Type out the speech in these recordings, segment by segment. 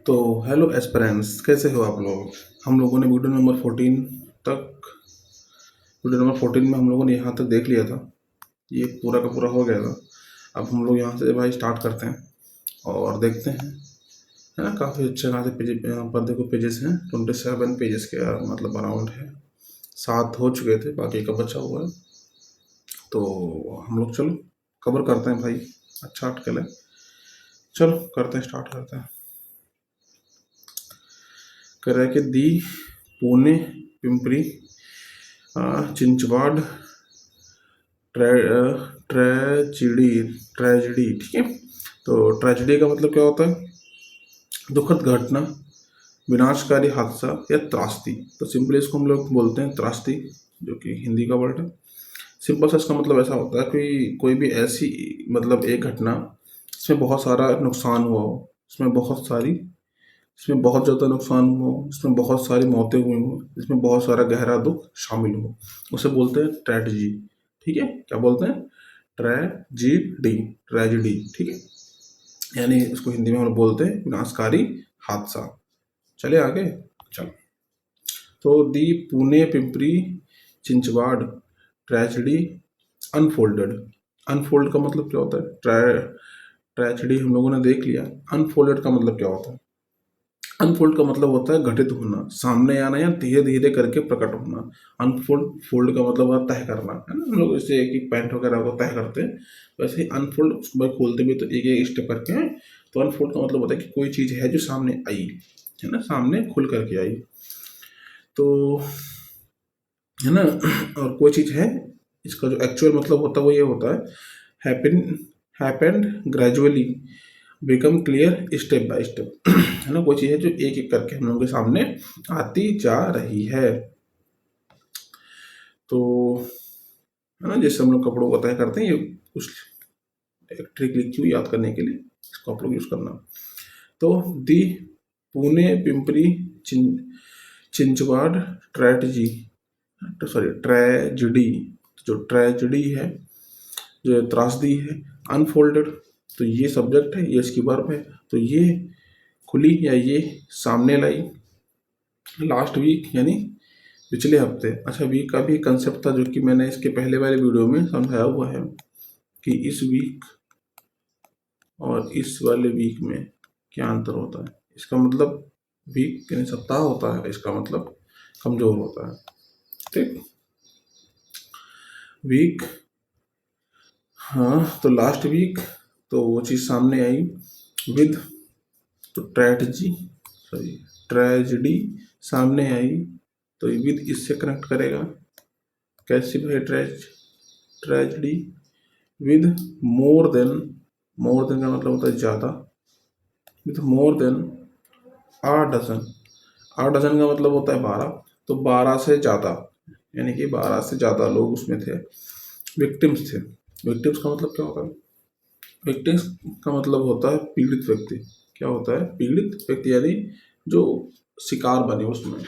तो hello aspirants, कैसे हो आप लोग। हम लोगों ने तक वीडियो नंबर 14 में हम लोगों ने यहाँ तक देख लिया था। ये पूरा का पूरा हो गया था। अब हम लोग यहाँ से भाई स्टार्ट करते हैं और देखते हैं, है ना। काफ़ी अच्छे खासे पेज यहाँ पर देखो, पेजेस हैं 27 पेजेस के मतलब अराउंड है। 7 हो चुके थे, बाकी का बचा हुआ है। तो हम लोग चलो कवर करते हैं भाई। अच्छा आर्टिकल है, चलो करते हैं, स्टार्ट करते हैं। कह रहा है कि दी पुणे पिंपरी चिंचवाड़ ट्रेजिडी ट्रेजिडी, ठीक है। तो ट्रेजिडी का मतलब क्या होता है? दुखद घटना, विनाशकारी हादसा या त्रासदी। तो सिंपली इसको हम लोग बोलते हैं त्रासदी, जो कि हिंदी का वर्ड है। सिंपल सा इसका मतलब ऐसा होता है कि कोई भी ऐसी मतलब एक घटना इसमें बहुत सारा नुकसान हुआ हो, इसमें बहुत ज़्यादा नुकसान हो, इसमें बहुत सारी मौतें हुई हो, इसमें बहुत सारा गहरा दुख शामिल हो, उसे बोलते हैं ट्रेजिडी। ठीक है, क्या बोलते हैं? ट्रेजिडी, ट्रेजिडी, ठीक है। यानी इसको हिंदी में हम बोलते हैं विनाशकारी हादसा। चले आगे, चलो। तो the Pune Pimpri Chinchwad tragedy unfolded. Unfold का मतलब क्या होता है? ट्रेजिडी हम लोगों ने देख लिया। अनफोल्डेड का मतलब क्या होता है? अनफोल्ड का मतलब होता है घटित होना, सामने आना या धीरे धीरे करके प्रकट होना। अनफोल्ड, फोल्ड का मतलब होता है तय करना, है ना। हम लोग जैसे एक एक पैंट वगैरह को तय करते हैं, वैसे ही अनफोल्ड उसको भाई खोलते भी तो एक एक स्टेप करके हैं। तो अनफोल्ड का मतलब होता है कि कोई चीज़ है जो सामने आई, है ना, सामने खुल करके आई, तो है ना। और कोई चीज़ है, इसका जो एक्चुअल मतलब होता है वो ये होता है, happen happened gradually, become clear step by step, है ना। कोई चीज़ है जो एक एक करके हम लोगों के सामने आती जा रही है। तो है ना, जैसे हम लोग कपड़ों को तय करते हैं, ये कुछ एक ट्रिक लिखी हुई याद करने के लिए, इसको आप लोग यूज़ करना। तो the Pune Pimpri Chinchwad tragedy, sorry tragedy, जो ट्रेजिडी है, जो त्रासदी है, अनफोल्डेड, तो ये सब्जेक्ट है, ये इसकी वर्ब है, तो ये खुली या ये सामने लाई। लास्ट वीक यानी पिछले हफ्ते। अच्छा, वीक का भी कंसेप्ट था जो कि मैंने इसके पहले वाले वीडियो में समझाया हुआ है कि इस वीक और इस वाले वीक में क्या अंतर होता है। इसका मतलब वीक यानी सप्ताह होता है, इसका मतलब कमजोर होता है, ठीक। वीक, हाँ, तो लास्ट वीक तो वो चीज़ सामने आई विद, तो ट्रेजिडी सामने आई, तो विद इससे कनेक्ट करेगा। कैसे भाई? ट्रेजिडी विद मोर देन का मतलब होता है ज़्यादा, with more than a dozen. A dozen का मतलब होता है 12, तो 12 से ज़्यादा, यानी कि 12 से ज़्यादा लोग उसमें थे, विक्टिम्स थे। विक्टिम्स का मतलब क्या होता है? विक्टिम्स का मतलब होता है पीड़ित व्यक्ति। क्या होता है? पीड़ित व्यक्ति, यानी जो शिकार बने उसमें,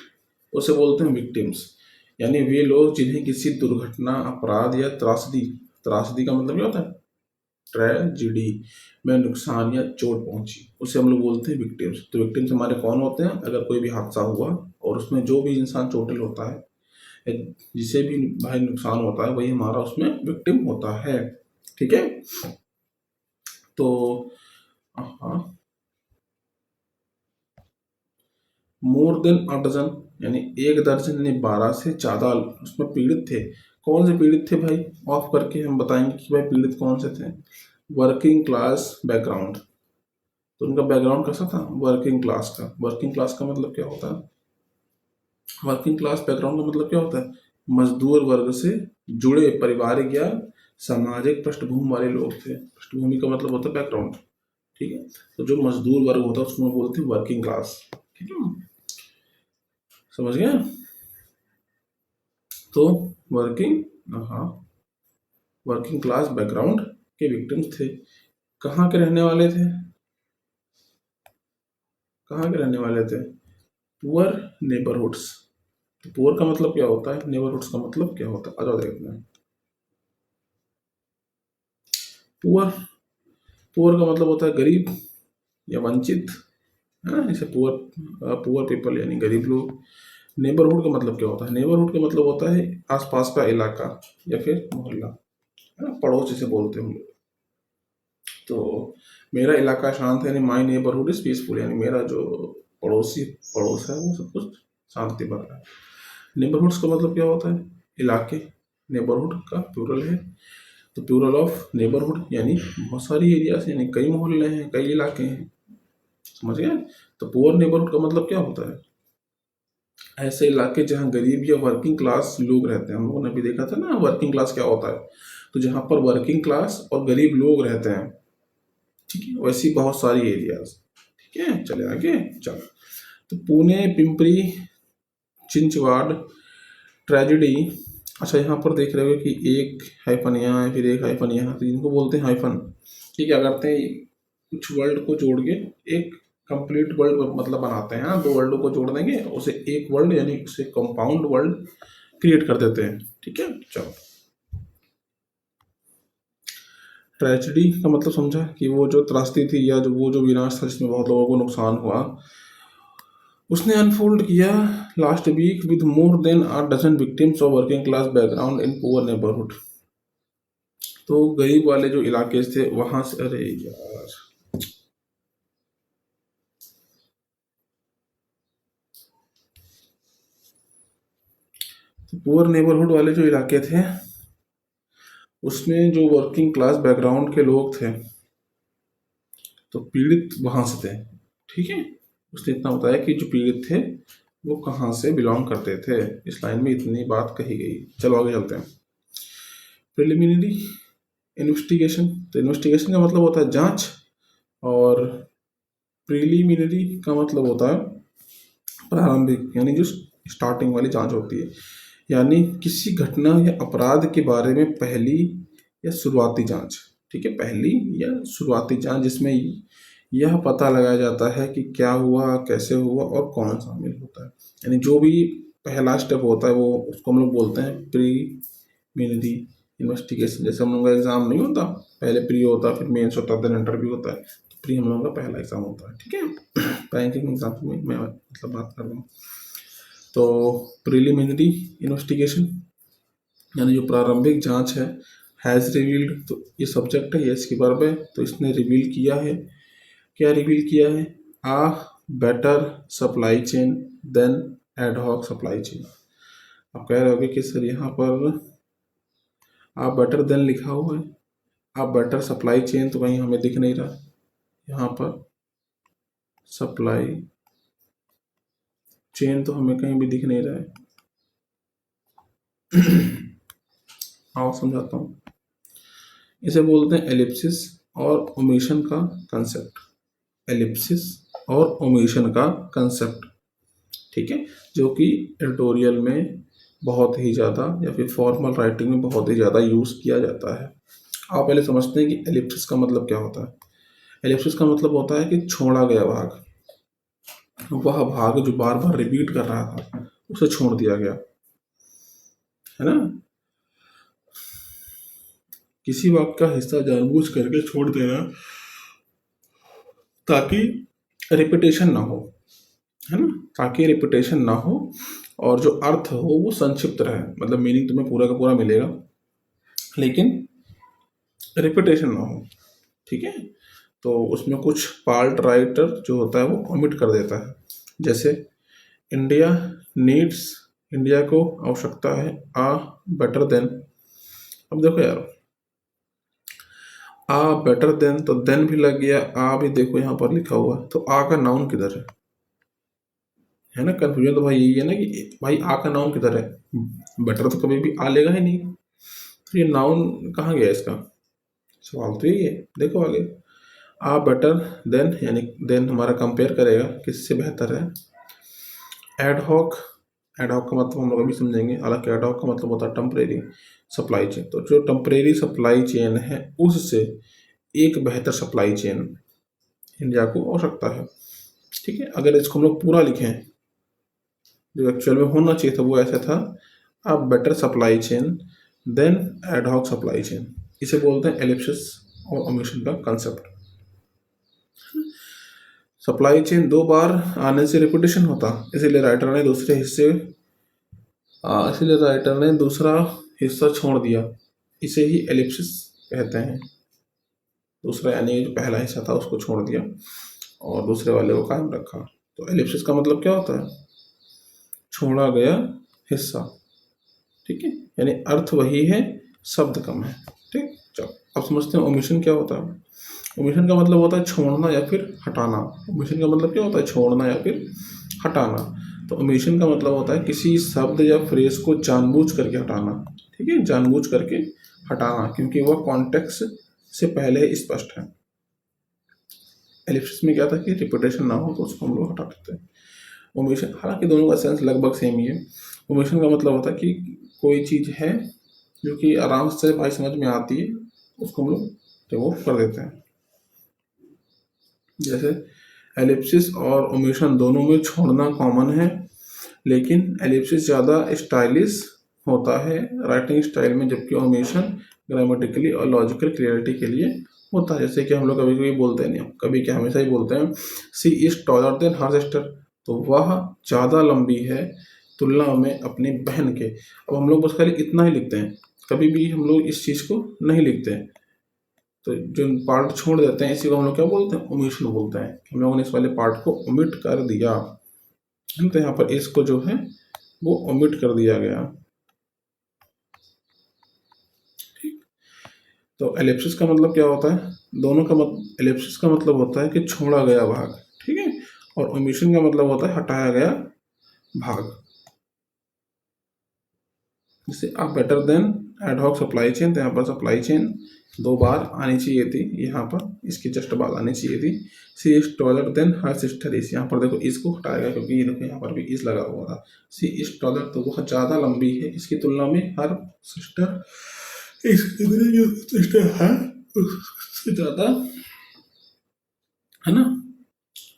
उसे बोलते हैं विक्टिम्स। यानी वे लोग जिन्हें किसी दुर्घटना, अपराध या त्रासदी, त्रासदी का मतलब क्या होता है? ट्रेजिडी में नुकसान या चोट पहुंची, उसे हम लोग बोलते हैं विक्टिम्स। तो विक्टिम्स हमारे कौन होते हैं? अगर कोई भी हादसा हुआ और उसमें जो भी इंसान चोटिल होता है, जिसे भी भाई नुकसान होता है, वही हमारा उसमें विक्टिम होता है, ठीक है। तो हाँ, मोर देन अ डजन यानी एक दर्जन, यानी 12 से ज़्यादा उसमें पीड़ित थे। कौन से पीड़ित थे भाई? ऑफ करके हम बताएंगे कि भाई पीड़ित कौन से थे। वर्किंग क्लास बैकग्राउंड, तो उनका बैकग्राउंड कैसा था? वर्किंग क्लास का। वर्किंग क्लास का मतलब क्या होता है? वर्किंग क्लास बैकग्राउंड का मतलब क्या होता है? मजदूर वर्ग से जुड़े पारिवारिक या सामाजिक पृष्ठभूमि वाले लोग थे। पृष्ठभूमि का मतलब होता है बैकग्राउंड, ठीक है। तो जो मजदूर वर्ग होता है उसको बोलते हैं वर्किंग क्लास, ठीक है, समझ गए। तो वर्किंग, हाँ, वर्किंग क्लास बैकग्राउंड के विक्टिम्स थे। कहाँ के रहने वाले थे? कहाँ के रहने वाले थे? Poor neighbourhoods. तो पुअर का मतलब क्या होता है? नेबरहुड्स का मतलब क्या होता है? आ जाओ देखते हैं। पुअर, पुअर का मतलब होता है गरीब या वंचित, है ना। जैसे पुअर पीपल यानी गरीब लोग। नेबरहुड का मतलब क्या होता है? नेबरहुड का मतलब होता है आसपास का इलाका या फिर मोहल्ला, है ना, पड़ोस जिसे बोलते हैं हम लोग। तो मेरा इलाका शांत है यानी माई नेबरहुड इज पीसफुल, यानी मेरा जो पड़ोसी पड़ोस है वो सब कुछ शांति भरा है। नेबरहुड्स का मतलब क्या होता है? इलाके। नेबरहुड का प्लूरल है, तो प्लूरल ऑफ नेबरहुड यानी बहुत सारी एरियाज, यानी कई मोहल्ले हैं, कई इलाके हैं। समझ गए? तो पुअर नेबरहुड का मतलब क्या होता है? ऐसे इलाके जहाँ गरीब या वर्किंग क्लास लोग रहते हैं। हम लोगों ने भी देखा था ना वर्किंग क्लास क्या होता है। तो जहाँ पर वर्किंग क्लास और गरीब लोग रहते हैं, ठीक है, वैसी बहुत सारी एरियाज। ठीक है, चले आगे। चलो, तो पुणे, पिंपरी चिंचवाड़ ट्रेजेडी। अच्छा, यहाँ पर देख रहे हो कि एक हाइफन यहाँ है, फिर एक हाइफन यहाँ, तो इनको बोलते हैं हाइफन। ये क्या करते हैं? कुछ वर्ड को जोड़ के एक कंप्लीट वर्ड मतलब बनाते हैं। हाँ, दो वर्डों को जोड़ देंगे, उसे एक वर्ड यानी उसे कंपाउंड वर्ड क्रिएट कर देते हैं। ठीक है, चलो। ट्रेजेडी का मतलब समझा कि वो जो त्रासदी थी या जो वो जो विनाश था जिसमें बहुत लोगों को नुकसान हुआ, उसने अनफोल्ड किया last week with more than a dozen victims of working class background in poor neighborhood। तो गरीब वाले जो इलाके थे वहां से, अरे यार, तो पुअर नेबरहुड वाले जो इलाके थे उसमें जो वर्किंग क्लास बैकग्राउंड के लोग थे, तो पीड़ित वहां से थे। ठीक है, उसने इतना बताया कि जो पीड़ित थे वो कहाँ से बिलोंग करते थे। इस लाइन में इतनी बात कही गई। चलो आगे चलते हैं। प्रिलिमिनरी इन्वेस्टिगेशन, तो इन्वेस्टिगेशन का मतलब होता है जांच, और प्रीलिमिनरी का मतलब होता है प्रारंभिक, यानी जो स्टार्टिंग वाली जांच होती है, यानी किसी घटना या अपराध के बारे में पहली या शुरुआती जांच। ठीक है, पहली या शुरुआती जांच जिसमें यह पता लगाया जाता है कि क्या हुआ, कैसे हुआ और कौन शामिल होता है। यानी जो भी पहला स्टेप होता है वो उसको हम लोग बोलते हैं प्रीलिमिनरी इन्वेस्टिगेशन। जैसे हम लोग का एग्जाम नहीं होता, पहले प्री होता है, फिर मेंस होता है, फिर इंटरव्यू होता है, तो प्री हम लोगों का पहला एग्जाम होता है। ठीक है, बैंकिंग एग्जाम में मैं मतलब बात कर रहा हूँ। तो प्रिलिमिनरी इन्वेस्टिगेशन यानी जो प्रारंभिक जांच है, हैज़ रिवील्ड, तो ये सब्जेक्ट है, ये इसकी वर्ब है, तो इसने रिवील किया है। क्या रिवील किया है? A better supply chain than ad hoc supply chain. आप कह रहे होगे कि सर यहाँ पर आ बेटर देन लिखा हुआ है, आ बेटर सप्लाई चेन तो कहीं हमें दिख नहीं रहा। यहाँ पर सप्लाई चेन तो हमें कहीं भी दिख नहीं रहा है। आओ समझाता हूँ। इसे बोलते हैं एलिप्सिस और ओमिशन का कंसेप्ट। एलिप्सिस और ओमिशन का कंसेप्ट, ठीक है, जो कि एडिटोरियल में बहुत ही ज़्यादा या फिर फॉर्मल राइटिंग में बहुत ही ज़्यादा यूज़ किया जाता है। आप पहले समझते हैं कि एलिप्सिस का मतलब क्या होता है। एलिप्सिस का मतलब होता है कि छोड़ा गया भाग, वह भाग जो बार बार रिपीट कर रहा था उसे छोड़ दिया गया, है ना। किसी वाक्य का हिस्सा जानबूझ करके छोड़ देना ताकि रिपीटेशन ना हो, है ना, ताकि रिपीटेशन ना हो और जो अर्थ हो वो संक्षिप्त रहे, मतलब मीनिंग तुम्हें पूरा का पूरा मिलेगा लेकिन रिपीटेशन ना हो। ठीक है, तो उसमें कुछ पार्ट राइटर जो होता है वो ओमिट कर देता है। जैसे इंडिया नीड्स, इंडिया को आवश्यकता है आ बेटर देन। अब देखो यार, आ बेटर देन तो देन भी लग गया, आ भी देखो यहाँ पर लिखा हुआ, तो आ का नाउन किधर है ना। कंफ्यूजन तो भाई यही है ना कि भाई आ का नाउन किधर है। बेटर तो कभी भी आ लेगा ही नहीं, तो ये नाउन कहाँ गया इसका। सवाल तो यही है। देखो आगे, आ बेटर देन यानी देन हमारा कंपेयर करेगा किससे बेहतर है। एडहॉक, एडहॉक का मतलब हम लोग अभी समझेंगे, हालांकि एडहॉक का मतलब होता है टेम्परेरी सप्लाई चेन। तो जो टेम्परेरी सप्लाई चेन है उससे एक बेहतर सप्लाई चेन इंडिया को आवश्यकता है। ठीक है, अगर इसको हम लोग पूरा लिखें, जो एक्चुअल में होना चाहिए था वो ऐसा था, a better supply chain than ad hoc supply chain. इसे बोलते हैं एलिप्सिस और ओमिशन का कंसेप्ट। सप्लाई चेन दो बार आने से रिपीटेशन होता, इसीलिए राइटर ने दूसरा हिस्सा छोड़ दिया। इसे ही एलिप्सिस कहते हैं। दूसरा यानी जो पहला हिस्सा था उसको छोड़ दिया और दूसरे वाले को कायम रखा। तो एलिप्सिस का मतलब क्या होता है? छोड़ा गया हिस्सा। ठीक है, यानी अर्थ वही है, शब्द कम है। ठीक, चलो अब समझते हैं ओमिशन क्या होता है। ओमिशन का मतलब होता है छोड़ना या फिर हटाना। ओमिशन का मतलब क्या होता है? छोड़ना या फिर हटाना। तो ओमिशन का मतलब होता है किसी शब्द या फ्रेज को जानबूझ करके हटाना। ठीक है, जानबूझ करके हटाना, क्योंकि वह कॉन्टेक्स्ट से पहले स्पष्ट है। एलिप्सिस में क्या था कि रिपीटेशन ना हो तो उसको हम लोग हटा देते हैं। ओमिशन, हालांकि दोनों का सेंस लगभग सेम ही है। ओमिशन का मतलब होता है कि कोई चीज़ है जो कि आराम से भाई समझ में आती है, उसको हम लोग रिमूव कर देते हैं। जैसे एलिप्सिस और ओमिशन दोनों में छोड़ना कॉमन है, लेकिन एलिप्सिस ज़्यादा स्टाइलिश होता है राइटिंग स्टाइल में, जबकि ओमिशन ग्रामेटिकली और लॉजिकल क्लियरिटी के लिए होता है। जैसे कि हम लोग कभी कभी बोलते हैं, नहीं कभी क्या हमेशा ही बोलते हैं, she is taller than her sister, तो वह ज़्यादा लंबी है तुलना में अपनी बहन के। अब हम लोग बस खाली इतना ही लिखते हैं, कभी भी हम लोग इस चीज़ को नहीं लिखते हैं। तो जो पार्ट छोड़ देते हैं इसी को हम लोग क्या बोलते हैं? ओमिशन बोलते हैं। हम लोगों ने इस वाले पार्ट को ओमिट कर दिया, तो यहाँ पर इसको जो है वो ओमिट कर दिया गया। ठीक, तो एलिप्सिस का मतलब क्या होता है? दोनों का एलिप्सिस का मतलब होता है कि छोड़ा गया भाग। ठीक है, और ओमिशन का मतलब होता है हटाया गया भाग। जैसे आप better than ad hoc supply chain, तो यहाँ पर सप्लाई चेन दो बार आनी चाहिए थी, यहाँ पर इसकी जस्ट बाद आनी चाहिए थी। She is taller than her sister is, यहाँ पर देखो इसको हटाया गया क्योंकि ये देखो यहाँ पर भी इज लगा हुआ था। सी इज टॉलर, तो बहुत ज़्यादा लंबी है इसकी तुलना में हर सिस्टर, इसकी जो सिस्टर है उससे ज़्यादा, है ना,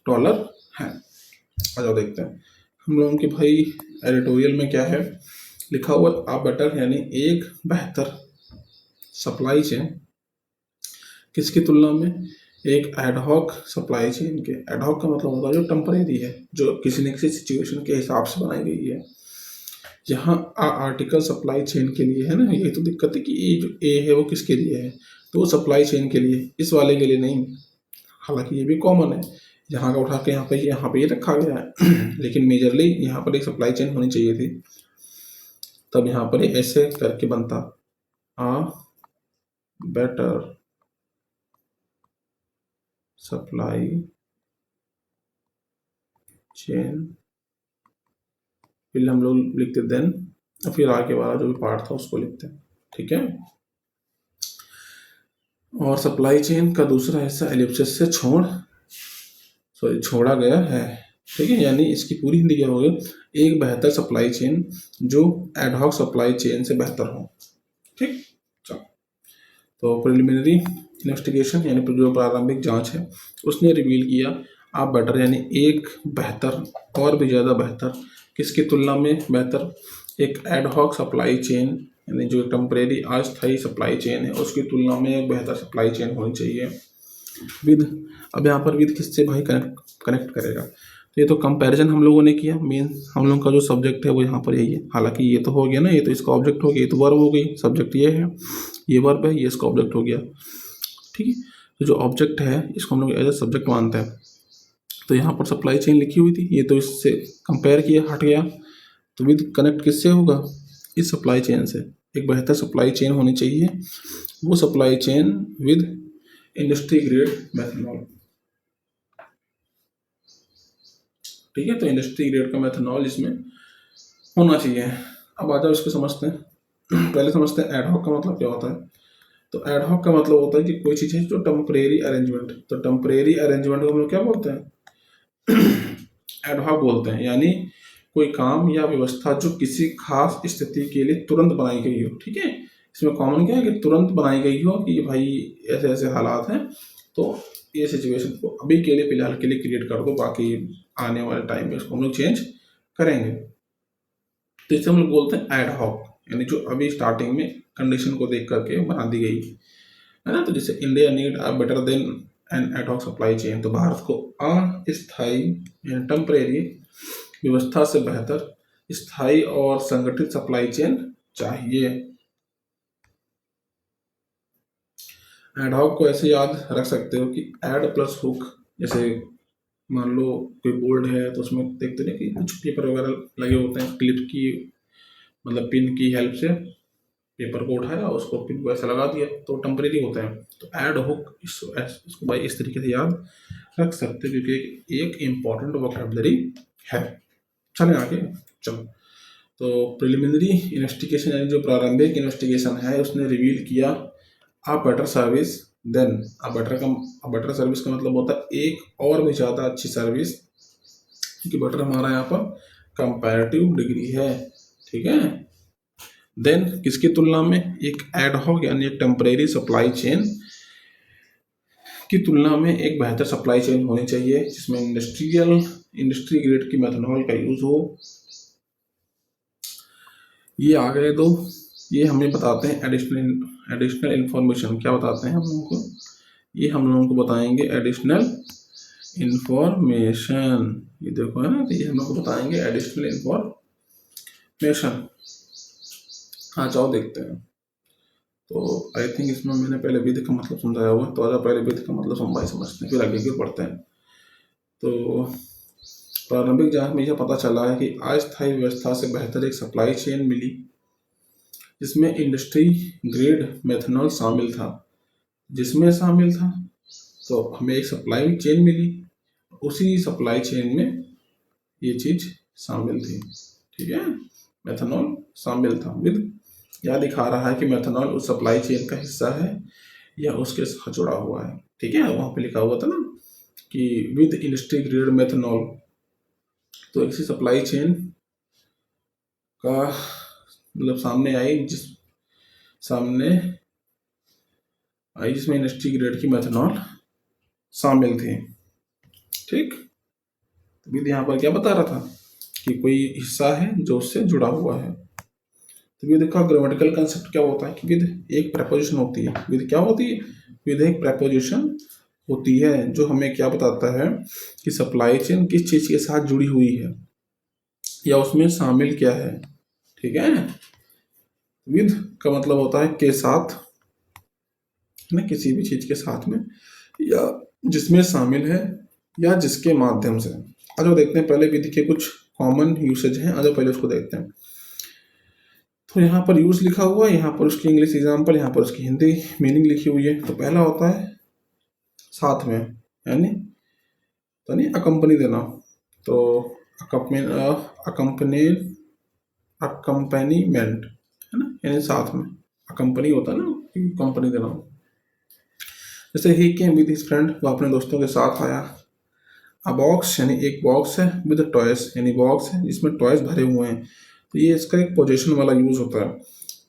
टॉलर है। आ जाओ देखते हैं हम लोगों के भाई एडिटोरियल में क्या है लिखा हुआ। आप बेटर यानी एक बेहतर सप्लाई चेन किसकी तुलना में? एक एडहॉक सप्लाई चेन के। एडहॉक का मतलब होता है जो टेम्परेरी है, जो किसी न किसी सिचुएशन के हिसाब से बनाई गई है। यहाँ आर्टिकल सप्लाई चेन के लिए है ना, ये तो दिक्कत है कि ये जो ए है वो किसके लिए है? तो वो सप्लाई चेन के लिए, इस वाले के लिए नहीं। हालांकि ये भी कॉमन है, यहाँ का उठा के यहाँ पे ये रखा गया है लेकिन मेजरली यहाँ पर एक सप्लाई चेन होनी चाहिए थी, तब यहाँ पर ऐसे करके बनता आ बेटर सप्लाई चेन। फिर हम लोग लिखते देन, और फिर आगे वाला जो भी पार्ट था उसको लिखते हैं। ठीक है, और सप्लाई चेन का दूसरा हिस्सा एलिप्सिस से छोड़ा गया है। ठीक है, यानी इसकी पूरी हिंदी क्या होगी? एक बेहतर सप्लाई चेन जो एडहॉक सप्लाई चेन से बेहतर हो। ठीक, चलो, तो प्रिलिमिनरी इन्वेस्टिगेशन यानी जो प्रारंभिक जांच है उसने रिवील किया आप बेटर यानी एक बेहतर, और भी ज़्यादा बेहतर, किसकी तुलना में बेहतर? एक एडहॉक सप्लाई चेन यानी जो टेम्परेरी अस्थायी सप्लाई चेन है उसकी तुलना में एक बेहतर सप्लाई चेन होनी चाहिए विद। अब यहाँ पर विद किससे भाई कनेक्ट करेगा? तो ये तो कंपैरिजन हम लोगों ने किया, मेन हम लोगों का जो सब्जेक्ट है वो यहाँ पर यही है। हालांकि ये तो हो गया ना, ये तो इसका ऑब्जेक्ट हो गया, ये तो वर्ब हो गई, सब्जेक्ट ये है, ये वर्ब है, ये इसका ऑब्जेक्ट हो गया। ठीक है, तो जो ऑब्जेक्ट है इसको हम लोग एज ए सब्जेक्ट मानते हैं। तो यहाँ पर सप्लाई चेन लिखी हुई थी, ये तो इससे कंपेयर किया, हट गया, तो विद कनेक्ट किससे होगा? इस सप्लाई चेन से। एक बेहतर सप्लाई चेन होनी चाहिए, वो supply chain with industry grade methanol. ठीक है, तो इंडस्ट्री ग्रेड का मेथनॉल इसमें होना चाहिए। अब आ जाओ इसको समझते हैं। पहले समझते हैं एडहॉक का मतलब क्या होता है। तो एडहॉक का मतलब होता है कि कोई चीज़ है जो टेम्परेरी अरेंजमेंट, तो टेम्परेरी अरेंजमेंट को हम लोग क्या बोलते हैं? एडहॉक बोलते हैं, यानी कोई काम या व्यवस्था जो किसी खास स्थिति के लिए तुरंत बनाई गई हो। ठीक है, इसमें कॉमन क्या है कि तुरंत बनाई गई हो कि भाई ऐसे ऐसे हालात हैं, तो ये सिचुएशन को अभी के लिए फिलहाल के लिए क्रिएट कर दो, बाकी आने वाले टाइम में इसको हम लोग चेंज करेंगे। तो इसे हम लोग बोलते हैं एडहॉक, यानी जो अभी स्टार्टिंग में कंडीशन को देख करके बना दी गई है ना। तो जैसे India need a better than and ad hoc supply chain. तो भारत को अस्थायी टेम्परेरी व्यवस्था से बेहतर स्थायी और संगठित सप्लाई चेन चाहिए। एड हॉक को ऐसे याद रख सकते हो कि एड प्लस हुक, जैसे मान लो कोई बोर्ड है तो उसमें देखते हैं कि कुछ पेपर वगैरह लगे होते हैं, क्लिप की मतलब पिन की हेल्प से पेपर को उठाया और उसको पिन को ऐसा लगा दिया तो टेम्परेरी होता है। तो एड हुक इसको भाई इस तरीके से याद रख सकते हो क्योंकि एक इम्पॉर्टेंट वोकैबुलरी है। चलें आगे। चलो, तो प्रिलिमिनरी इन्वेस्टिगेशन यानी जो प्रारंभिक इन्वेस्टिगेशन है उसने रिवील किया a better service than. A better service का मतलब होता है एक और भी ज़्यादा अच्छी सर्विस, क्योंकि बेटर हमारा यहाँ पर कंपैरेटिव डिग्री है, ठीक है। देन किसकी तुलना में, एक एडहॉक यानी एक टेम्परेरी सप्लाई चेन की तुलना में एक बेहतर सप्लाई चेन होनी चाहिए जिसमें इंडस्ट्री ग्रेड की मेथनॉल का यूज हो। ये आ गए दो, ये हमें बताते हैं एडिशनल इंफॉर्मेशन। क्या बताते हैं हम लोगों को, ये हम लोगों को बताएंगे एडिशनल इंफॉर्मेशन। ये देखो है ना, तो ये हम लोग को बताएंगे एडिशनल इंफॉर्मेशन। हाँ जाओ देखते हैं। तो आई थिंक इसमें मैंने पहले विध का मतलब समझाया हुआ, तो आजा पहले विध का मतलब समझते हैं फिर आगे क्यों पढ़ते हैं। तो प्रारंभिक जांच में यह पता चला है कि अस्थायी व्यवस्था से बेहतर एक सप्लाई चेन मिली जिसमें इंडस्ट्री ग्रेड मेथनॉल शामिल था। तो हमें एक सप्लाई चेन मिली, उसी सप्लाई चेन में ये चीज शामिल थी, ठीक है। मेथनॉल शामिल था विद, यह दिखा रहा है कि मेथनॉल उस सप्लाई चेन का हिस्सा है या उसके साथ जुड़ा हुआ है, ठीक है। वहां पे लिखा हुआ था ना कि विद इंडस्ट्री ग्रेड मेथनॉल, तो इसी सप्लाई चेन का मतलब जिसमें इंडस्ट्री ग्रेड की मेथनॉल शामिल थी, ठीक। तो विद यहाँ पर क्या बता रहा था कि कोई हिस्सा है जो उससे जुड़ा हुआ है। तो विद का ग्रामेटिकल कंसेप्ट क्या होता है कि विद एक प्रेपोजिशन होती है। विद क्या होती है, विद एक प्रेपोजिशन होती है जो हमें क्या बताता है कि सप्लाई चेन किस चीज के साथ जुड़ी हुई है या उसमें शामिल क्या है, ठीक है। विद का मतलब होता है के साथ, है ना, किसी भी चीज के साथ में या जिसमें शामिल है या जिसके माध्यम से। आज देखते हैं पहले विद के कुछ कॉमन यूसेज हैं, आज पहले उसको देखते हैं। तो यहाँ पर यूज लिखा हुआ है, यहाँ पर उसकी इंग्लिश एग्जाम्पल, यहाँ पर उसकी हिंदी मीनिंग लिखी हुई है। तो पहला होता है साथ में, यानी अकम्पनी देना। तो अकम्पनीमेंट है ना, यानी साथ में अकम्पनी होता है ना, कंपनी देना। जैसे ही केम विद हिज फ्रेंड, वो अपने दोस्तों के साथ आया। अ बॉक्स यानी एक बॉक्स है, विद टॉयस यानी बॉक्स है जिसमें टॉयस भरे हुए हैं। तो ये इसका एक पोजीशन वाला यूज होता है,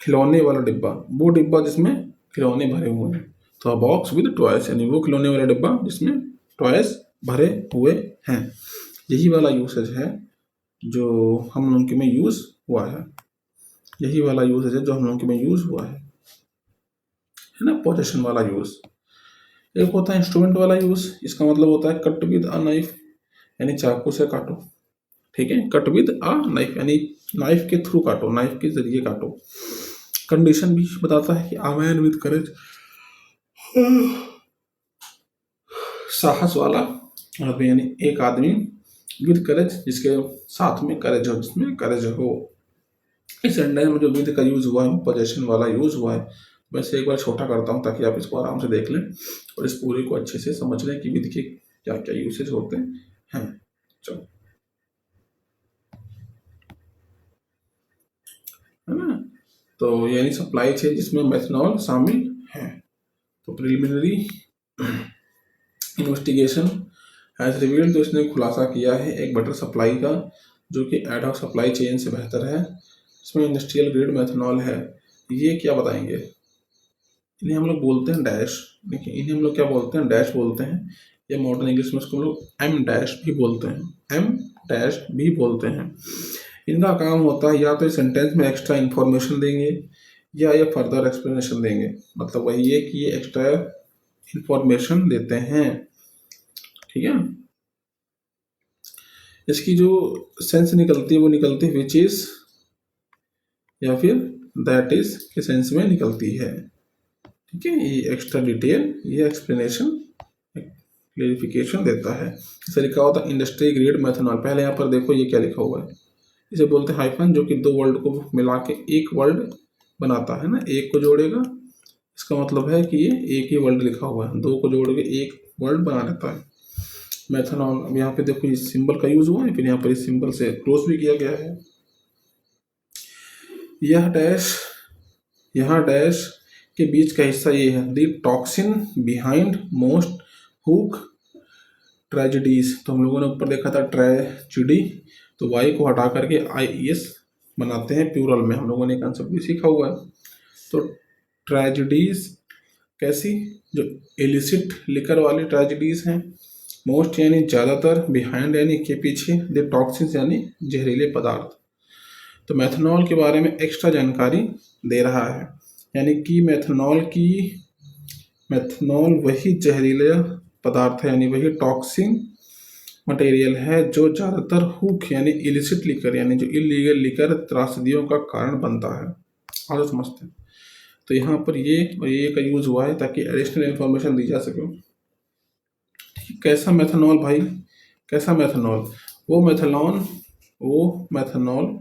खिलौने वाला डिब्बा, वो डिब्बा जिसमें खिलौने भरे हुए हैं। तो अ बॉक्स विद टॉयस यानी वो खिलौने वाला डिब्बा जिसमें टॉयस भरे हुए हैं। यही वाला यूसेज है जो हम लोगों के में यूज हुआ है, यही वाला यूसेज है जो हम लोगों के में यूज हुआ है ना, पोजीशन वाला यूज। एक होता है इंस्ट्रूमेंट वाला यूज, इसका मतलब होता है कट विद अ नाइफ, यानी चाकू से काटो, ठीक है। कट विद अ नाइफ यानी नाइफ के थ्रू काटो, नाइफ के जरिए काटो। कंडीशन भी बताता है कि अ मैन विद करेज, साहस वाला आदमी, यानी एक आदमी विद करेज जिसके साथ में करेज हो, जिसमें करेज हो। इस सेंटेंस में जो विद का यूज हुआ है पोजेशन वाला यूज हुआ है। वैसे एक बार छोटा करता हूँ ताकि आप इसको आराम से देख लें और इस पूरे को अच्छे से समझ लें कि विद के क्या क्या यूसेज होते हैं। चलो, है ना। तो यानी सप्लाई चेन जिसमें मेथनॉल शामिल है। तो प्रिलिमिनरी इन्वेस्टिगेशन हैज रिवील्ड, तो इसने खुलासा किया है एक बेटर सप्लाई का जो कि एड हॉक सप्लाई चेन से बेहतर है, इसमें इंडस्ट्रियल ग्रेड मेथनॉल है। ये क्या बताएंगे, इन्हें हम लोग बोलते हैं डैश। देखिए इन्हें हम लोग क्या बोलते हैं, डैश बोलते हैं, या मॉडर्न इंग्लिश में उसको हम लोग एम डैश भी बोलते हैं, एम डैश भी बोलते हैं। इनका काम होता है या तो सेंटेंस में एक्स्ट्रा इंफॉर्मेशन देंगे या ये फर्दर एक्सप्लेनेशन देंगे। मतलब वही है कि ये एक्स्ट्रा इंफॉर्मेशन देते हैं। ठीक है, इसकी जो सेंस निकलती है वो निकलती है विच इज या फिर दैट इज के सेंस में निकलती है। ठीक है, ये एक्स्ट्रा डिटेल, ये एक्सप्लेनेशन, क्लेरिफिकेशन देता है। इसे लिखा हुआ था इंडस्ट्री ग्रेड मेथनॉल। पहले यहाँ पर देखो ये क्या लिखा हुआ है, इसे बोलते हैं हाइफन, जो कि दो वर्ड को मिला के एक वर्ड बनाता है ना, एक को जोड़ेगा, इसका मतलब है कि ये एक ही वर्ड लिखा हुआ है, दो को जोड़ के एक वर्ड बना लेता है मेथनॉल। अब यहाँ पे देखो इस सिंबल का यूज हुआ है, फिर यहाँ पर इस सिंबल से क्लोज भी किया गया है। यह डैश, यहाँ डैश के बीच का हिस्सा ये है, the toxin behind most hook tragedies. तो हम लोगों ने ऊपर देखा था ट्रेजिडी, तो वाई को हटा करके IES बनाते हैं प्लूरल में, हम लोगों ने कंसेप्ट भी सीखा हुआ है। तो ट्रेजिडीज कैसी, जो इलिसिट लिकर वाली ट्रेजिडीज हैं, मोस्ट यानी ज़्यादातर, बिहाइंड यानी के पीछे, द टॉक्सिन्स यानी जहरीले पदार्थ। तो मेथनॉल के बारे में एक्स्ट्रा जानकारी दे रहा है, यानी कि मेथनॉल वही जहरीला पदार्थ है, यानी वही टॉक्सिन मटेरियल है जो ज़्यादातर हुक यानी इलिसिट लिकर, यानी जो इलीगल लिकर त्रासदियों का कारण बनता है। और समझते हैं, तो यहाँ पर ये और ये का यूज़ हुआ है ताकि एडिशनल इन्फॉर्मेशन दी जा सके। कैसा मेथनॉल भाई, कैसा मेथनॉल, वो मेथनॉल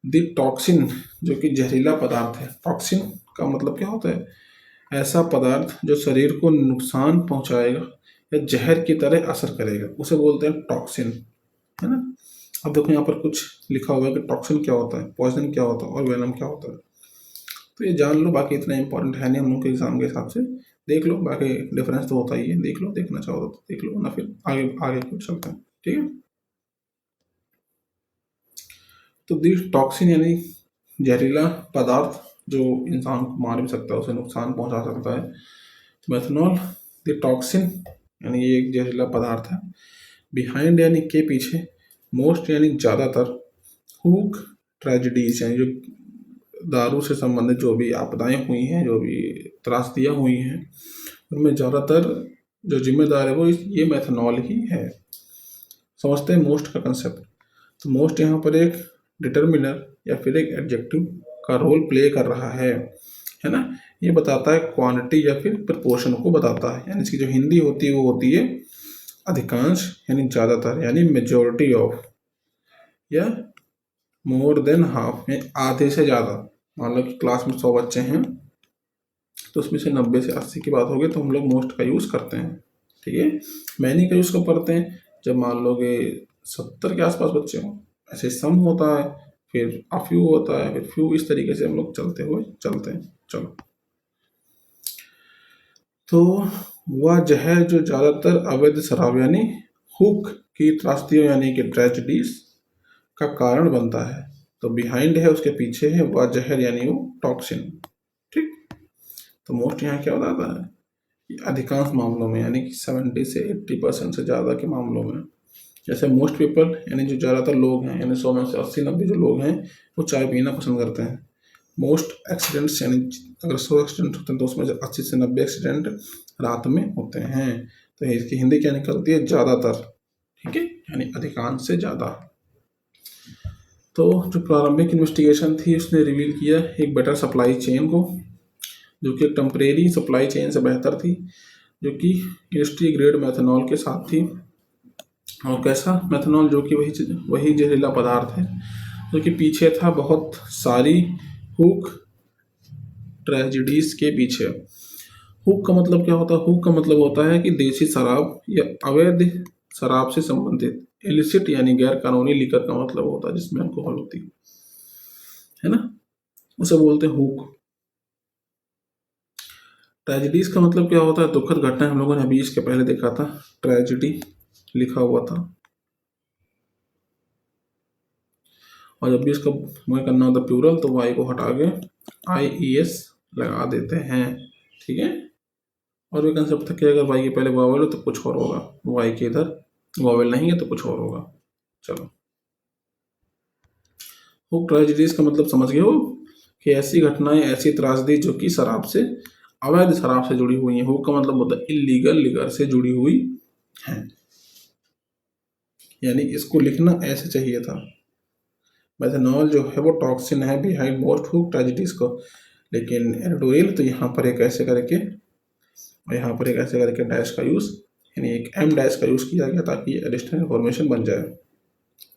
द टॉक्सिन, जो कि जहरीला पदार्थ है। टॉक्सिन का मतलब क्या होता है, ऐसा पदार्थ जो शरीर को नुकसान पहुंचाएगा या जहर की तरह असर करेगा, उसे बोलते हैं टॉक्सिन, है ना। अब देखो यहाँ पर कुछ लिखा हुआ है कि टॉक्सिन क्या होता है, पॉइजन क्या होता है और वेनम क्या होता है। तो ये जान लो, बाकी इतना इंपॉर्टेंट है नहीं हम लोग के एग्जाम के हिसाब से, देख लो, बाकी डिफरेंस तो होता ही है, देख लो, देखना चाहो तो देख लो, ना फिर आगे आगे कुछ चलता है। ठीक है, तो दिस टॉक्सिन यानी जहरीला पदार्थ जो इंसान को मार भी सकता है, उसे नुकसान पहुंचा सकता है। मेथनॉल द टॉक्सिन यानी ये एक जहरीला पदार्थ है, बिहाइंड यानी के पीछे, मोस्ट यानी ज़्यादातर, हुक ट्रेजिडीज यानी जो दारू से संबंधित जो भी आपदाएं हुई हैं, जो भी त्रासदियाँ हुई हैं, उनमें ज़्यादातर जो जिम्मेदार है वो ये मेथनॉल ही है। समझते हैं मोस्ट का कंसेप्ट। तो मोस्ट यहाँ पर एक डिटर्मिनर या फिर एक एडजेक्टिव का रोल प्ले कर रहा है ना। ये बताता है क्वांटिटी या फिर प्रपोर्शन को बताता है, यानी इसकी जो हिंदी होती है वो होती है अधिकांश यानी ज़्यादातर, यानी मेजॉरिटी ऑफ, या मोर देन हाफ में आधे से ज़्यादा। मान लो कि क्लास में 100 बच्चे हैं तो उसमें से 90 से 80 की बात होगी तो हम लोग मोस्ट का यूज़ करते हैं। ठीक है, मैनी का यूज़ कब करते हैं, जब मान लो कि 70 के आसपास बच्चे हों, ऐसे सम होता है, फिर अफ्यू होता है, फिर फ्यू, इस तरीके से हम लोग चलते हैं। चलो, तो वह जहर जो ज़्यादातर अवैध शराब यानी हुक की त्रासदियों यानी कि ट्रेजिडीज का कारण बनता है, तो बिहाइंड है उसके पीछे है, वह जहर यानी वो टॉक्सिन। ठीक, तो मोस्ट यहाँ क्या बताता है कि अधिकांश मामलों में, यानी कि 70 से 80% से ज़्यादा के मामलों में, जैसे मोस्ट पीपल यानी जो ज़्यादातर लोग हैं, यानी 100 में से 80-90 जो लोग हैं वो चाय पीना पसंद करते हैं। मोस्ट एक्सीडेंट्स यानी अगर 100 एक्सीडेंट होते हैं तो उसमें से 80 से 90 एक्सीडेंट रात में होते हैं। तो इसकी हिंदी क्या निकलती है, ज़्यादातर। ठीक है, यानी अधिकांश से ज़्यादा। तो जो प्रारंभिक इन्वेस्टिगेशन थी उसने रिवील किया एक बेटर सप्लाई चेन को, जो कि एक टेम्परेरी सप्लाई चेन से बेहतर थी, जो कि इंडस्ट्री ग्रेड मेथनॉल के साथ थी। और कैसा मेथनॉल, जो कि वही जहरीला पदार्थ है जो कि पीछे था बहुत सारी हुक ट्रेजिडीज के पीछे। हुक का मतलब क्या होता है, हुक का मतलब होता है कि देसी शराब या अवैध शराब से संबंधित, इलिसिट यानी गैर कानूनी लिकर का मतलब होता है जिसमें अल्कोहल होती है ना, उसे बोलते हैं हुक। ट्रेजिडीज का मतलब क्या होता है, दुखद घटना। हम लोगों ने अभी इसके पहले देखा था, ट्रेजिडी लिखा हुआ था, और जब भी इसका मैं करना होता प्लूरल तो वाई को हटा के IES लगा देते हैं। ठीक है, और भी कंसेप्ट था कि अगर वाई के पहले वावल हो तो कुछ और होगा, वाई के इधर वावल नहीं है तो कुछ और होगा। चलो, हुक ट्रेजिडीज का मतलब समझ गए हो कि ऐसी घटनाएं, ऐसी त्रासदी जो कि शराब से अवैध शराब से जुड़ी हुई हैं। हुक का मतलब होता है इलीगल लिकर से जुड़ी हुई हैं। यानी इसको लिखना ऐसे चाहिए था, मेथनॉल जो है वो टॉक्सिन है बिहाइंड मोस्ट हुक ट्रेजिडीज को, लेकिन एडिटोरियल तो यहाँ पर एक ऐसे करके और यहाँ पर एक ऐसे करके डैश का यूज़, यानी एक एम डैश का यूज़ किया गया ताकि एडिशनल इन्फॉर्मेशन बन जाए।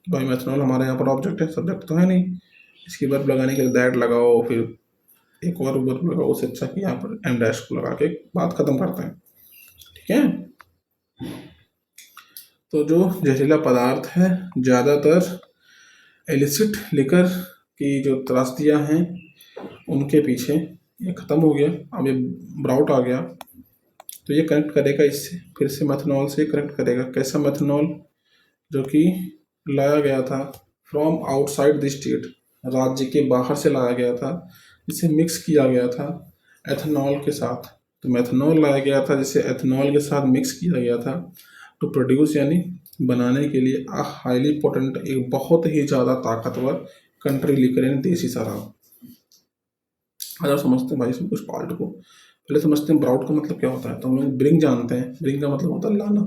भाई मेथनॉल हमारे यहाँ पर ऑब्जेक्ट है, सब्जेक्ट तो है नहीं, इसकी वर्ब लगाने के लिए दैट लगाओ, फिर एक और वर्ब लगाओ, उससे अच्छा कि यहाँ पर एम डैश को लगा के बात खत्म करते हैं। ठीक है, तो जो जहरीला पदार्थ है ज़्यादातर एलिसिट लिकर की जो त्रासदियाँ हैं उनके पीछे, ये ख़त्म हो गया, अब ये ब्राउट आ गया, तो ये कनेक्ट करेगा इससे, फिर से मेथनॉल से कनेक्ट करेगा। कैसा मेथनॉल? जो कि लाया गया था फ्रॉम आउटसाइड द स्टेट, राज्य के बाहर से लाया गया था, जिसे मिक्स किया गया था एथेनॉल के साथ। तो मेथनॉल लाया गया था जिसे एथेनॉल के साथ मिक्स किया गया था टू प्रोड्यूस, यानी बनाने के लिए अ हाईली पोटेंट, एक बहुत ही ज़्यादा ताकतवर कंट्री लिकर, यानी देसी शराब। अगर समझते हैं भाई सब कुछ पार्ट को, पहले समझते हैं ब्राउट का मतलब क्या होता है। तो हम लोग ब्रिंग जानते हैं, ब्रिंग का मतलब होता है लाना।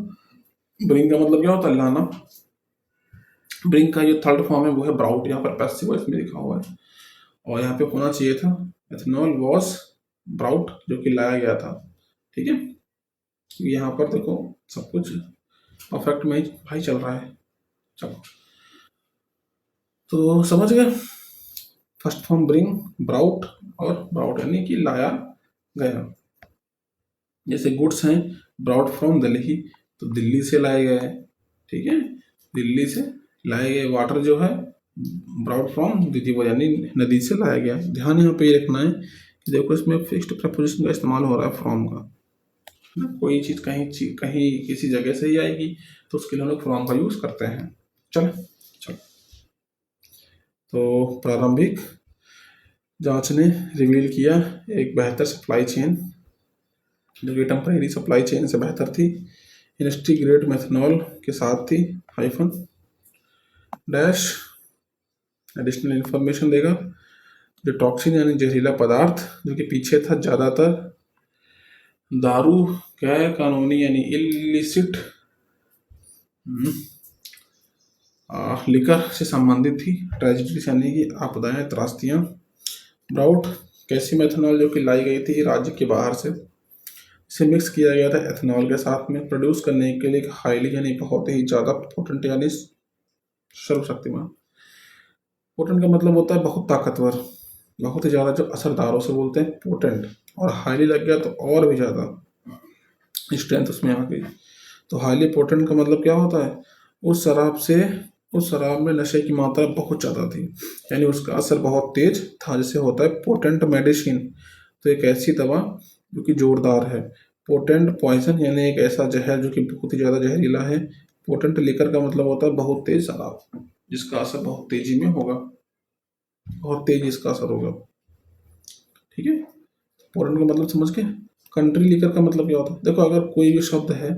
ब्रिंग का मतलब क्या होता है? लाना। ब्रिंग का जो थर्ड फॉर्म है वो है ब्राउट, यहाँ पर पैसिव वॉइस में लिखा हुआ है, और यहाँ पे होना चाहिए था एथेनॉल वॉज ब्राउट, जो कि लाया गया था। ठीक है, यहाँ पर देखो सब कुछ परफेक्ट में भाई चल रहा है। चलो, तो समझ गए, फर्स्ट फॉर्म ब्रिंग, ब्राउट, और ब्राउट यानी कि लाया गया। जैसे गुड्स हैं ब्राउट फ्रॉम दिल्ली, तो दिल्ली से लाए गए। ठीक है, दिल्ली से लाए गए। वाटर जो है ब्राउट फ्रॉम रिवर, यानी नदी से लाया गया। ध्यान यहाँ पे ये रखना है कि देखो इसमें फिक्स्ड प्रपोजिशन का इस्तेमाल हो रहा है फ्रॉम का, है ना। कोई चीज़ कहीं किसी जगह से ही आएगी तो उसके लिए हम लोग फ्रॉम का यूज़ करते हैं। चलो चलो, तो प्रारंभिक जांच ने रिवील किया एक बेहतर सप्लाई चेन, जो कि टेम्परेरी सप्लाई चेन से बेहतर थी, इंडस्ट्री ग्रेड मेथनॉल के साथ थी, हाइफन डैश एडिशनल इंफॉर्मेशन देगा। जो टॉक्सिन यानी जहरीला पदार्थ जो कि पीछे था ज़्यादातर दारू गैर कानूनी यानी इलिसिट लिकर से संबंधित थी, ट्रेजिडीज यानी कि आपदाएं, त्रासदियाँ। ब्राउट कैसी मेथनॉल जो कि लाई गई थी राज्य के बाहर से, इसे मिक्स किया गया था एथेनॉल के साथ में प्रोड्यूस करने के लिए हाईली यानी बहुत ही ज़्यादा पोटेंट, यानी सर्वशक्तिमान। पोटेंट का मतलब होता है बहुत ताकतवर, बहुत ही ज़्यादा, जो असरदारों से बोलते हैं पोटेंट, और हाईली लग गया तो और भी ज़्यादा स्ट्रेंथ उसमें आ गई। तो हाईली पोटेंट का मतलब क्या होता है? उस शराब में नशे की मात्रा बहुत ज़्यादा थी, यानी उसका असर बहुत तेज था, जैसे होता है पोटेंट मेडिसिन। तो एक ऐसी दवा जो कि जोरदार है। पोटेंट पॉइजन यानी एक ऐसा जहर जो कि बहुत ही ज़्यादा जहरीला है। पोटेंट लिकर का मतलब होता है बहुत तेज शराब, जिसका असर बहुत तेजी में होगा, बहुत तेज इसका असर होगा। ठीक है, पोटेंट का मतलब समझ के। कंट्री लिकर का मतलब क्या होता है? देखो, अगर कोई भी शब्द है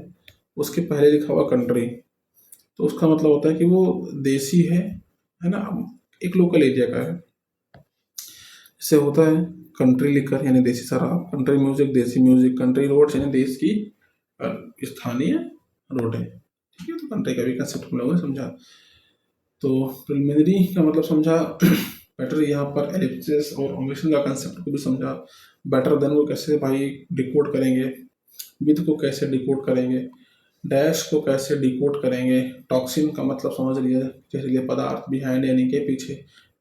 उसके पहले लिखा हुआ कंट्री, तो उसका मतलब होता है कि वो देसी है ना, एक लोकल एरिया का है। इससे होता है कंट्री लिकर यानी देसी शराब, कंट्री म्यूजिक देसी म्यूजिक, कंट्री रोड्स यानी देश की स्थानीय रोडें। ठीक है, तो कंट्री का भी कंसेप्ट हम लोगों ने समझा। तो प्रिलिमिनरी का मतलब समझा, बेटर यहाँ पर एलिप्सिस और ओमिशन का कंसेप्ट को भी समझा। बेटर देन को कैसे भाई डिकोड करेंगे, विद को कैसे डिकोड करेंगे, डैश को कैसे डिकोड करेंगे, टॉक्सिन का मतलब समझ लिया, जहरीले पदार्थ, बिहाइंड यानी के पीछे,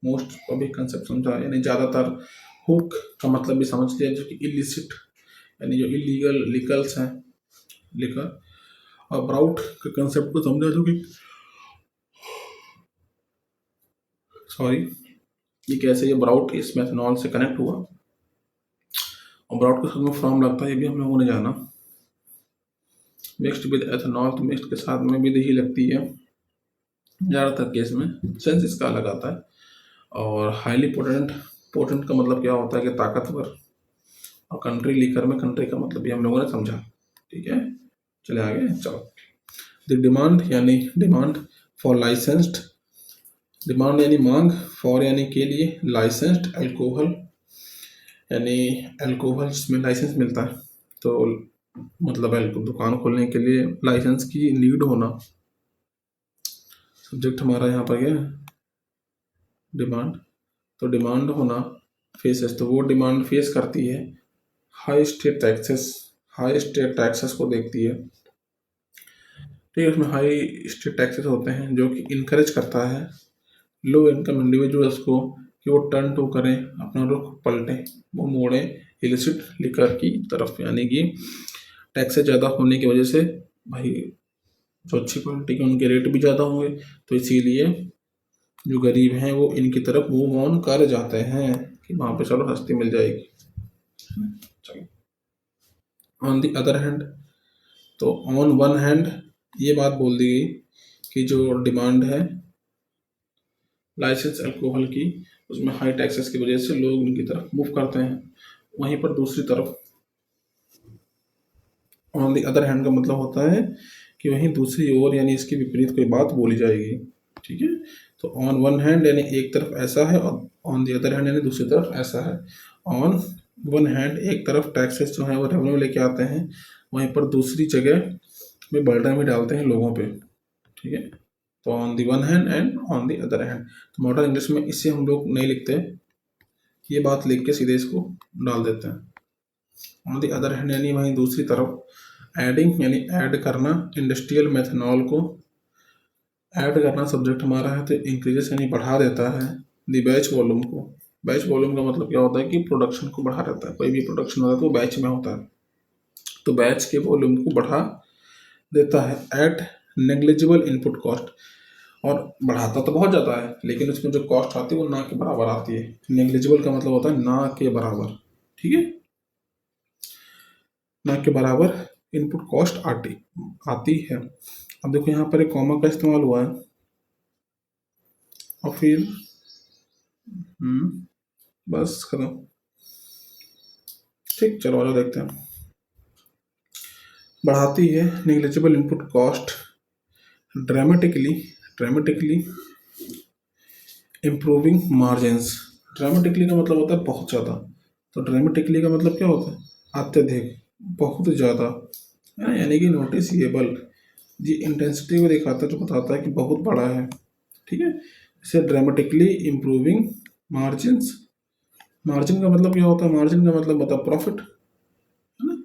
मोस्ट को भी कंसेप्ट समझा, यानी ज़्यादातर। हुक का मतलब भी समझ लिया, जो कि इलिसिट यानी जो इलीगल लिकल्स हैं, लिकर। और ब्राउट के कंसेप्ट को समझा, जो कि सॉरी ये कैसे ये ब्राउट इस मेथनॉल से कनेक्ट हुआ, और ब्राउट के साथ में फॉर्म लगता है, ये भी हम लोगों ने जाना। मिक्स्ड विद एथेनॉल, तो मिक्स्ड के साथ में विद ही लगती है ज़्यादातर केस में, सेंस इसका अलग आता है। और हाईली पोटेंट, पोटेंट का मतलब क्या होता है कि ताकतवर, और कंट्री लिकर में कंट्री का मतलब भी हम लोगों ने समझा। ठीक है, चले आगे। चलो, द डिमांड यानी डिमांड फॉर लाइसेंस्ड, डिमांड यानी मांग, फॉर यानी के लिए, लाइसेंस्ड अल्कोहल यानी अल्कोहल जिसमें लाइसेंस मिलता है, तो मतलब दुकान खोलने के लिए लाइसेंस की नीड होना। सब्जेक्ट हमारा यहाँ पर क्या है, डिमांड। तो डिमांड होना फेसेस, तो वो डिमांड फेस करती है high state taxes, high state taxes को देखती है। ठीक है, उसमें हाई स्टेट टैक्सेस होते हैं जो कि इनकरेज करता है लो इनकम इंडिविजुअल्स को कि वो टर्न टू करें, अपना रुख पलटें, वो मोड़ें इलिसिट लिकर की तरफ। यानी कि टैक्सेस ज़्यादा होने की वजह से भाई जो अच्छी क्वालिटी के उनके रेट भी ज़्यादा होंगे, तो इसीलिए जो गरीब हैं वो इनकी तरफ मूव ऑन कर जाते हैं कि वहाँ पे चलो सस्ती मिल जाएगी। चलो, ऑन दी अदर हैंड, तो ऑन वन हैंड ये बात बोल दी गई कि जो डिमांड है लाइसेंस अल्कोहल की, उसमें हाई टैक्सेस की वजह से लोग उनकी तरफ मूव करते हैं। वहीं पर दूसरी तरफ ऑन दी अदर हैंड का मतलब होता है कि वहीं दूसरी ओर यानी इसके विपरीत कोई बात बोली जाएगी। ठीक है, तो ऑन वन हैंड यानी एक तरफ ऐसा है और ऑन दी अदर हैंड यानी दूसरी तरफ ऐसा है। ऑन वन हैंड एक तरफ टैक्सेस जो है वो रेवेन्यू लेके आते हैं, वहीं पर दूसरी जगह में बर्डन भी डालते हैं लोगों पे। ठीक है, तो on the one hand and on the other hand, तो मॉडर्न इंग्लिश में इसे हम लोग नहीं लिखते, ये बात लिख के सीधे इसको डाल देते हैं। ऑन दी अदर हैंड यानी वहीं दूसरी तरफ एडिंग यानी ऐड करना इंडस्ट्रियल मेथनॉल को, ऐड करना सब्जेक्ट हमारा है, तो इंक्रीजेस यानी बढ़ा देता है दी बैच वॉल्यूम को। बैच वॉल्यूम का मतलब क्या होता है कि प्रोडक्शन को बढ़ा देता है, कोई भी प्रोडक्शन होता है तो बैच में होता है, तो बैच के वॉल्यूम को बढ़ा देता है एट नेग्लिजिबल इनपुट कॉस्ट। और बढ़ाता तो बहुत ज़्यादा है लेकिन उसमें जो कॉस्ट आती है वो ना के बराबर आती है। नेग्लिजिबल का मतलब होता है ना के बराबर। ठीक है, ना के बराबर इनपुट कॉस्ट आती है। अब देखो यहाँ पर एक कॉमा का इस्तेमाल हुआ है और फिर बस खत्म। ठीक, चलो आगे देखते हैं। बढ़ाती है negligible input cost dramatically, dramatically improving margins. Dramatically का मतलब होता है बहुत ज़्यादा, तो ड्रामेटिकली का मतलब क्या होता है, अत्यधिक, बहुत ज़्यादा, है ना, यानी कि नोटिसिएबल। ये इंटेंसिटी को दिखाता है जो बताता है कि बहुत बड़ा है। ठीक है, इसे ड्रामेटिकली इम्प्रूविंग मार्जिन्स। मार्जिन का मतलब क्या होता है, मार्जिन का मतलब होता है प्रॉफिट, है ना,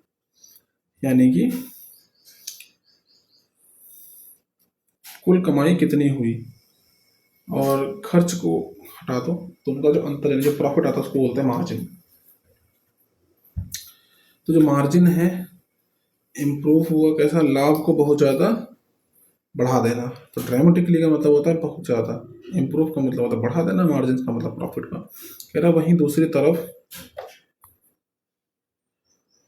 यानी कि कुल कमाई कितनी हुई और खर्च को हटा दो तो उनका जो अंतर यानी जो प्रॉफिट आता है उसको बोलते हैं मार्जिन। तो जो मार्जिन है इम्प्रूव हुआ कैसा, लाभ को बहुत ज़्यादा बढ़ा देना। तो ड्रामेटिकली का मतलब होता है बहुत ज़्यादा, इम्प्रूव का मतलब होता है बढ़ा देना, मार्जिन का मतलब प्रॉफिट का। कह रहा वहीं दूसरी तरफ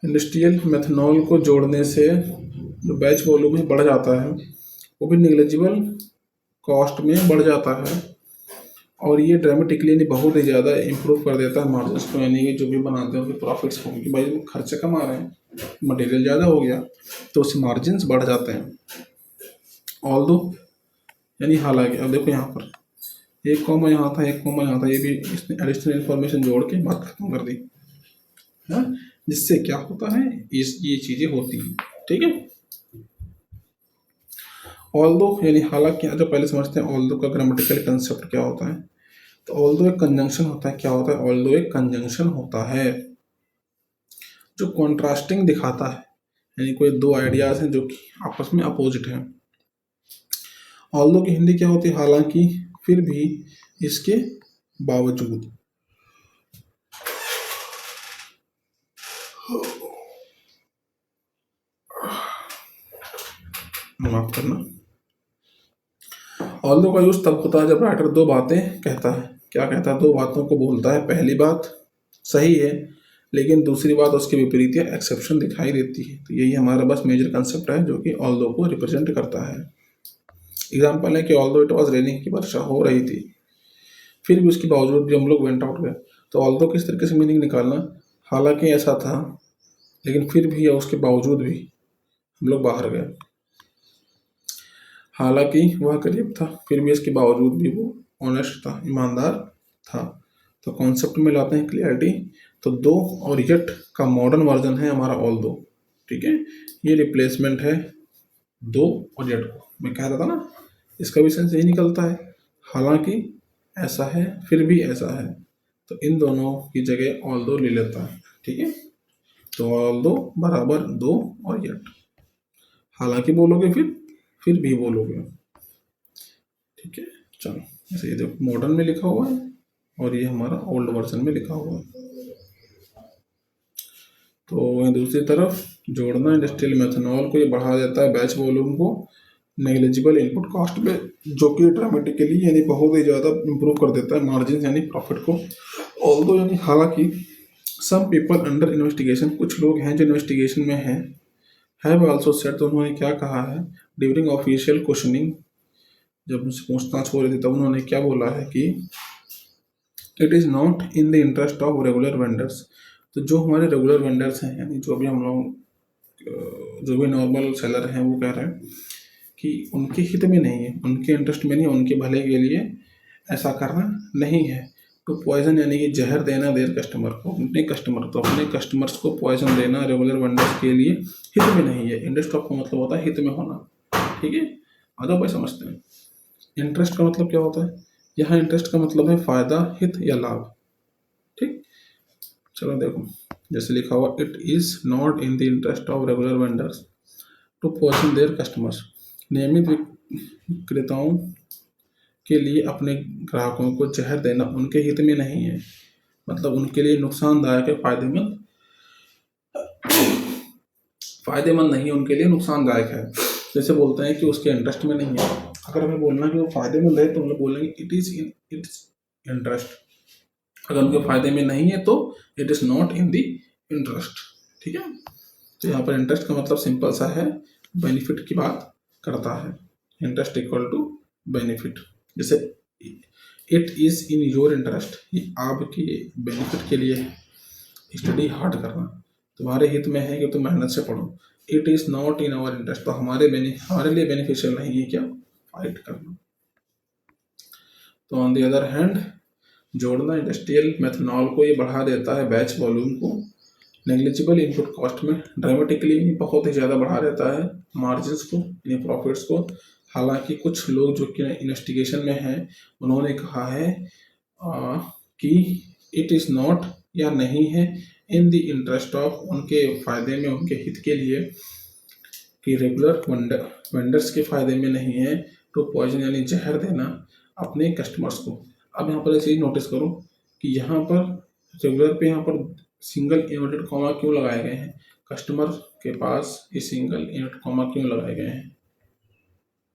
इंडस्ट्रियल मेथनॉल को जोड़ने से जो बैच वॉल्यूम में बढ़ जाता है वो भी निग्लिजिबल कॉस्ट में बढ़ जाता है, और ये ड्रामेटिकली यानी बहुत ही ज़्यादा इम्प्रूव कर देता है मार्जिन को, यानी कि जो भी बनाते हैं उनके प्रॉफिट्स को, क्योंकि भाई खर्चे कम आ रहे हैं, मटेरियल ज़्यादा हो गया तो उससे मार्जिन बढ़ जाते हैं। ऑल दो यानी हालांकि, अब देखो यहाँ पर एक कॉमा यहाँ था, एक कॉमा यहाँ था, ये भी इसने एडिशनल इन्फॉर्मेशन जोड़ के बात खत्म कर दी है, जिससे क्या होता है ये चीज़ें होती हैं। ठीक है, ऑल दो यानी हालांकि, जो पहले समझते हैं ऑल दो का ग्रामेटिकल कंसेप्ट क्या होता है। तो ऑल दो एक कंजंक्शन होता है। क्या होता है, ऑल दो एक कंजंक्शन होता है जो कॉन्ट्रास्टिंग दिखाता है, यानी कोई दो आइडियाज हैं जो कि आपस में अपोजिट हैं। ऑल्दो की हिंदी क्या होती है, हालांकि, फिर भी, इसके बावजूद। माफ करना। ऑल्दो का यूज तब होता है जब राइटर दो बातें कहता है। क्या कहता है, दो बातों को बोलता है, पहली बात सही है लेकिन दूसरी बात उसके विपरीत या एक्सेप्शन दिखाई देती है। तो यही हमारा बस मेजर कंसेप्ट है जो कि ऑल्दो को रिप्रेजेंट करता है। एग्जाम्पल है कि ऑल्दो इट वॉज रेनिंग, की वर्षा हो रही थी, फिर भी उसके बावजूद भी हम लोग वेंट आउट गए। तो ऑल्दो किस तरीके से मीनिंग निकालना, हालांकि ऐसा था लेकिन फिर भी या उसके बावजूद भी हम लोग बाहर गए। हालांकि वह करीब था फिर भी इसके बावजूद भी वो ऑनेस्ट था, ईमानदार था। तो कॉन्सेप्ट में लाते हैं क्लियरिटी, तो दो और येट का मॉडर्न वर्जन है हमारा ऑल दो, ठीक है। ये रिप्लेसमेंट है दो और येट को, मैं कह रहा था ना, इसका भी सेंस यही निकलता है। हालांकि ऐसा है फिर भी ऐसा है, तो इन दोनों की जगह ऑल दो ले लेता है, ठीक है। तो ऑल दो बराबर दो और येट, हालांकि बोलोगे फिर भी बोलोगे, ठीक है। चलो ऐसे ये देखो मॉडर्न में लिखा हुआ है और ये हमारा ओल्ड वर्जन में लिखा हुआ है। तो वहीं दूसरी तरफ जोड़ना इंडस्ट्रियल मेथनॉल को ये बढ़ा देता है बैच वॉल्यूम को नेग्लिजिबल इनपुट कॉस्ट पे, जो कि ड्रामेटिकली यानी बहुत ही ज़्यादा इंप्रूव कर देता है मार्जिन यानी प्रॉफिट को। ऑल्दो यानी हालांकि सम पीपल अंडर इन्वेस्टिगेशन, कुछ लोग हैं जो इन्वेस्टिगेशन में हैं, हैव आल्सो सेड, तो उन्होंने क्या कहा है ड्यूरिंग ऑफिशियल क्वेश्चनिंग, जब उनसे पूछताछ हो रही थी तब उन्होंने क्या बोला है कि it is not in the interest of regular vendors. तो जो हमारे रेगुलर वेंडर्स हैं यानी जो भी हम लोग जो भी नॉर्मल सेलर हैं वो कह रहे हैं कि उनके हित में नहीं है, उनके इंटरेस्ट में नहीं है, उनके भले के लिए ऐसा करना नहीं है। तो पॉइजन यानी कि जहर देना देर कस्टमर को, अपने कस्टमर, तो अपने कस्टमर्स को पॉइजन देना रेगुलर वेंडर्स के लिए हित में नहीं है। इंटरेस्ट ऑफ का मतलब होता है हित में होना, ठीक है। आधा भाई समझते हैं इंटरेस्ट का मतलब क्या होता है। यहाँ इंटरेस्ट का मतलब है फायदा, हित या लाभ, ठीक। चलो देखो जैसे लिखा हुआ it is not in the interest of regular vendors to poison their customers, नियमित विक्रेताओं के लिए अपने ग्राहकों को जहर देना उनके हित में नहीं है, मतलब उनके लिए नुकसानदायक है, फायदेमंद नहीं है, उनके लिए नुकसानदायक है। जैसे बोलते हैं कि उसके इंटरेस्ट में नहीं है, अगर हमें बोलना कि वो फायदेमंद है तो हम लोग बोलेंगे it is in its interest, अगर उनके फायदे में नहीं है तो it is not in the interest, ठीक है। तो यहाँ पर इंटरेस्ट का मतलब सिंपल सा है, बेनिफिट की बात करता है, इंटरेस्ट इक्वल टू बेनिफिट। जैसे it is in your interest, ये आपके बेनिफिट के लिए स्टडी हार्ड करना, तुम्हारे हित में है कि तुम मेहनत से पढ़ो। It is not in our interest, तो हमारे लिए बेनिफिशियल नहीं है क्या फाइट करना। तो ऑन द अदर हैंड जोड़ना इंडस्ट्रियल मेथनॉल को ये बढ़ा देता है बैच वॉल्यूम को नेग्लिजिबल इनपुट कॉस्ट में, ड्रामेटिकली बहुत ही ज़्यादा बढ़ा देता है मार्जिन्स को यानी प्रॉफिट्स को। हालांकि कुछ लोग जो कि इन्वेस्टिगेशन में हैं उन्होंने कहा है कि इट इज़ नॉट या नहीं है इन द इंटरेस्ट ऑफ, उनके फ़ायदे में, उनके हित के लिए, कि रेगुलर वेंडर्स के फ़ायदे में नहीं है तो पॉइजन यानी जहर देना अपने कस्टमर्स को। अब यहाँ पर एक चीज़ नोटिस करो कि यहाँ पर रेगुलर पे यहाँ पर सिंगल इन्वर्टेड कॉमा क्यों लगाए गए हैं, कस्टमर के पास ये सिंगल इन्वर्टेड कॉमा क्यों लगाए गए हैं।